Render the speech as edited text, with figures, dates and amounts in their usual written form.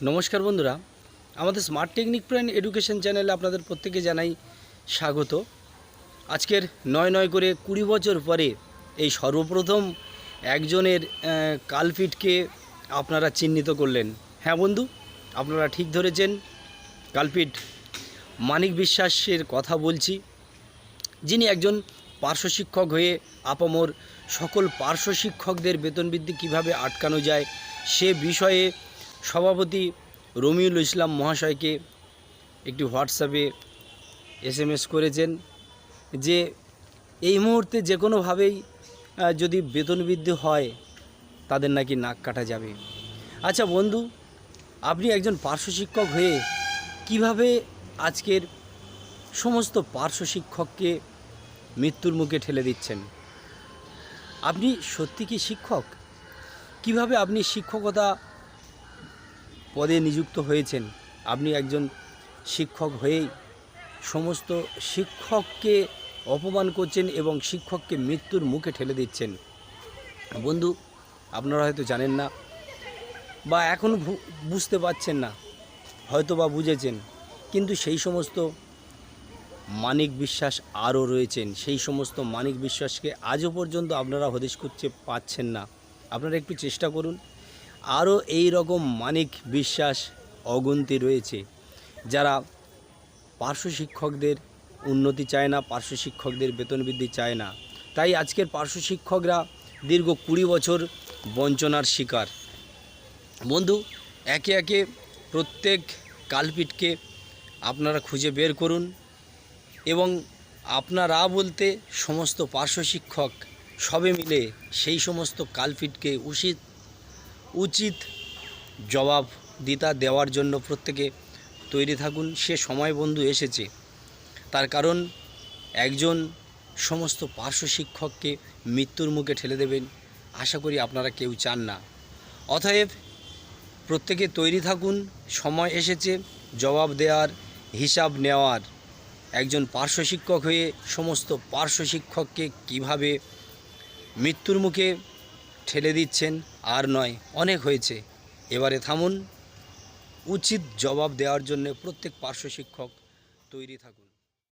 নমস্কার বন্ধুরা, আমাদের স্মার্ট টেকনিক প্রাইন এডুকেশন চ্যানেলে আপনাদের প্রত্যেকে জানাই স্বাগত। আজকের নয় করে 20 বছর পরে এই সর্বপ্রথম একজনের কালপিটকে আপনারা চিহ্নিত করলেন। হ্যাঁ বন্ধু, আপনারা ঠিক ধরেছেন, কালপিট মানিক বিশ্বাসের কথা বলছি, যিনি একজন পার্শ্ব শিক্ষক হয়ে আপামর সকল পার্শ্ব শিক্ষকদের বেতন বৃদ্ধি কীভাবে আটকানো যায় সে বিষয়ে সভাপতি রমিউল ইসলাম মহাশয়কে একটি হোয়াটসঅ্যাপে SMS করেছেন যে এই মুহূর্তে যে কোনোভাবেই যদি বেতন বৃদ্ধি হয় তাদের নাকি নাক কাটা যাবে। আচ্ছা বন্ধু, আপনি একজন পার্শ্ব শিক্ষক হয়ে কিভাবে আজকের সমস্ত পার্শ্ব শিক্ষককে মৃত্যুর মুখে ঠেলে দিচ্ছেন? আপনি সত্যি কি শিক্ষক? কিভাবে আপনি শিক্ষকতা পদে নিযুক্ত হয়েছেন? আপনি একজন শিক্ষক হয়েই সমস্ত শিক্ষককে অপমান করছেন এবং শিক্ষককে মৃত্যুর মুখে ঠেলে দিচ্ছেন। বন্ধু, আপনারা হয়তো জানেন না বা এখনও বুঝতে পারছেন না, হয়তো বা বুঝেছেন, কিন্তু সেই সমস্ত মানিক বিশ্বাস আরও রয়েছেন। সেই সমস্ত মানিক বিশ্বাসকে আজও পর্যন্ত আপনারা হদিশ করতে পারছেন না। আপনারা একটু চেষ্টা করুন। আরও এই রকম মানিক বিশ্বাস অগুন্তি রয়েছে যারা পার্শ্ব শিক্ষকদের উন্নতি চায় না, পার্শ্ব শিক্ষকদের বেতন বৃদ্ধি চায় না। তাই আজকের পার্শ্ব শিক্ষকরা দীর্ঘ 20 বছর বঞ্চনার শিকার। বন্ধু, একে একে প্রত্যেক কালপিটকে আপনারা খুঁজে বের করুন এবং আপনারা বলতে সমস্ত পার্শ্ব শিক্ষক সবে মিলে সেই সমস্ত কালপিটকে উচিত জবাব দেওয়ার জন্য প্রত্যেকে তৈরি থাকুন। সে সময় বন্ধু এসেছে, তার কারণ একজন সমস্ত পার্শ্ব শিক্ষককে মৃত্যুর মুখে ঠেলে দেবেন আশা করি আপনারা কেউ চান না। অতএব প্রত্যেকে তৈরি থাকুন, সময় এসেছে জবাব দেওয়ার, হিসাব নেওয়ার। একজন পার্শ্ব শিক্ষক হয়ে সমস্ত পার্শ্ব শিক্ষককে কিভাবে মৃত্যুর মুখে ঠেলে দিচ্ছেন আর নয়, অনেক হয়েছে, এবারে থামুন। উচিত জবাব দেওয়ার জন্য প্রত্যেক পার্শ্ব শিক্ষক তৈরি থাকুন।